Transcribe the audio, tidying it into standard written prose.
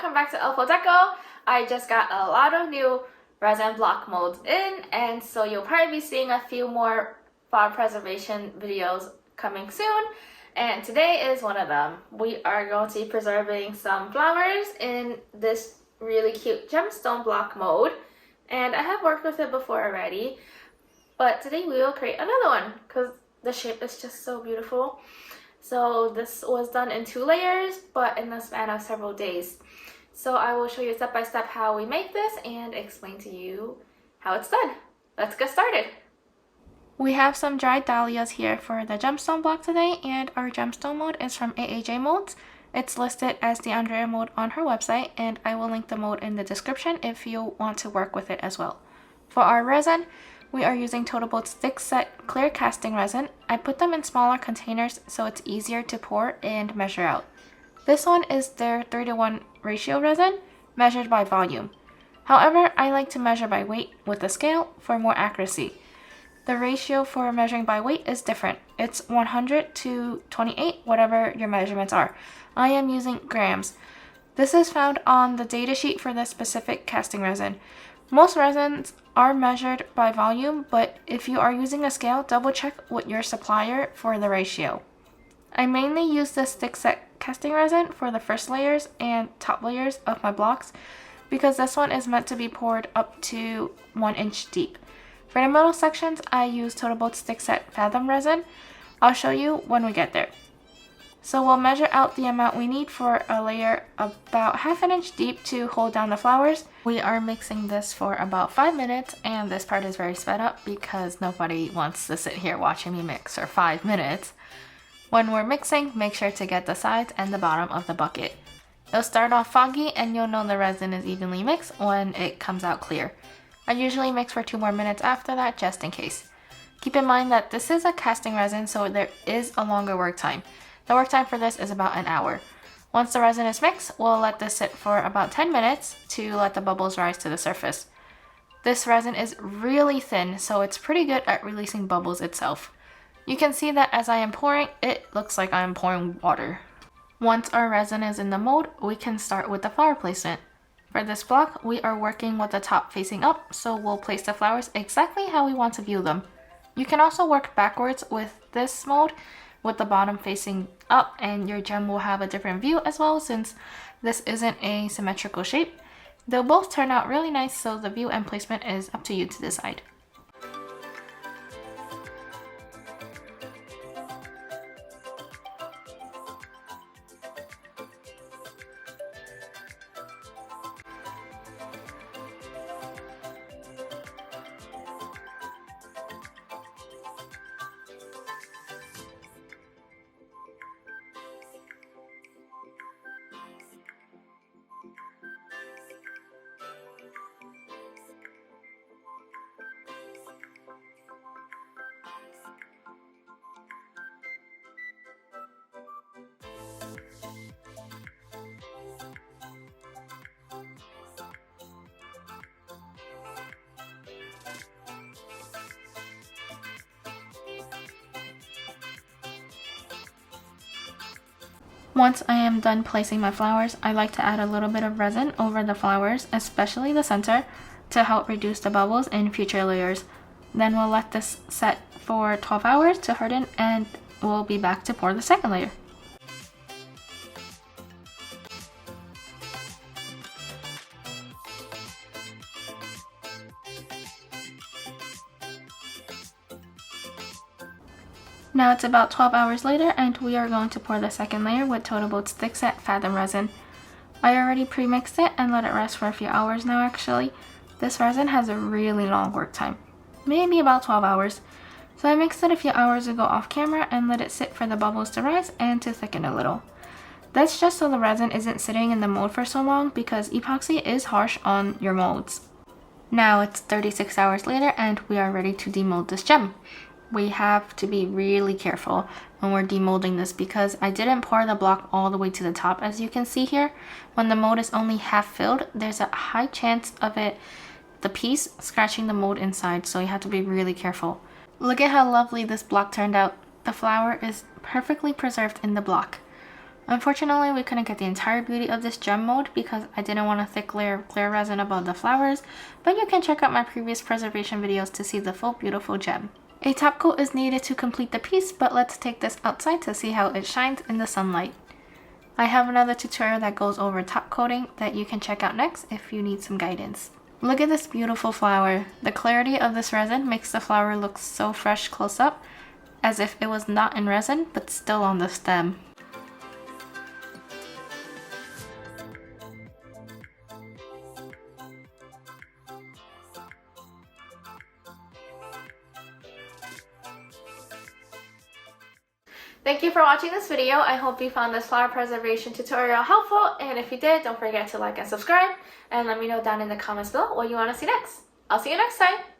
welcome back to Elfo Deco. I just got a lot of new resin block molds in, and so you'll probably be seeing a few more flower preservation videos coming soon, and today is one of them. We are going to be preserving some flowers in this really cute gemstone block mold, and I have worked with it before already, but today we will create another one because the shape is just so beautiful. So this was done in 2 layers, but in the span of several days. So I will show you step by step how we make this and explain to you how it's done. Let's get started. We have some dried dahlias here for the gemstone block today, and our gemstone mold is from AAJ Molds. It's listed as the Andrea mold on her website, and I will link the mold in the description if you want to work with it as well. For our resin, we are using Total Boat's thick set clear casting resin. I put them in smaller containers so it's easier to pour and measure out. This one is their 3:1 ratio resin, measured by volume. However, I like to measure by weight with a scale for more accuracy. The ratio for measuring by weight is different. It's 100 to 28, whatever your measurements are. I am using grams. This is found on the datasheet for this specific casting resin. Most resins are measured by volume, but if you are using a scale, double check with your supplier for the ratio. I mainly use this thick set casting resin for the first layers and top layers of my blocks because this one is meant to be poured up to 1 inch deep. For the middle sections, I use Total Boat's thick set fathom resin. I'll show you when we get there. So we'll measure out the amount we need for a layer about 1/2 inch deep to hold down the flowers. We are mixing this for about 5 minutes, and this part is very sped up because nobody wants to sit here watching me mix for 5 minutes. When we're mixing, make sure to get the sides and the bottom of the bucket. It'll start off foggy and you'll know the resin is evenly mixed when it comes out clear. I usually mix for 2 more minutes after that just in case. Keep in mind that this is a casting resin, so there is a longer work time. The work time for this is about an hour. Once the resin is mixed, we'll let this sit for about 10 minutes to let the bubbles rise to the surface. This resin is really thin, so it's pretty good at releasing bubbles itself. You can see that as I am pouring, it looks like I am pouring water. Once our resin is in the mold, we can start with the flower placement. For this block, we are working with the top facing up, so we'll place the flowers exactly how we want to view them. You can also work backwards with this mold, with the bottom facing up, and your gem will have a different view as well since this isn't a symmetrical shape. They'll both turn out really nice, so the view and placement is up to you to decide. Once I am done placing my flowers, I like to add a little bit of resin over the flowers, especially the center, to help reduce the bubbles in future layers. Then we'll let this set for 12 hours to harden, and we'll be back to pour the second layer. Now it's about 12 hours later, and we are going to pour the second layer with Total Boat's thick set fathom resin. I already pre-mixed it and let it rest for a few hours now actually. This resin has a really long work time, maybe about 12 hours. So I mixed it a few hours ago off camera and let it sit for the bubbles to rise and to thicken a little. That's just so the resin isn't sitting in the mold for so long because epoxy is harsh on your molds. Now it's 36 hours later and we are ready to demold this gem. We have to be really careful when we're demolding this because I didn't pour the block all the way to the top, as you can see here. When the mold is only half filled, there's a high chance of the piece scratching the mold inside, so you have to be really careful. Look at how lovely this block turned out. The flower is perfectly preserved in the block. Unfortunately, we couldn't get the entire beauty of this gem mold because I didn't want a thick layer of clear resin above the flowers, but you can check out my previous preservation videos to see the full beautiful gem. A top coat is needed to complete the piece, but let's take this outside to see how it shines in the sunlight. I have another tutorial that goes over top coating that you can check out next if you need some guidance. Look at this beautiful flower. The clarity of this resin makes the flower look so fresh close up, as if it was not in resin but still on the stem. Thank you for watching this video. I hope you found this flower preservation tutorial helpful, and if you did, don't forget to like and subscribe, and let me know down in the comments below what you want to see next. I'll see you next time!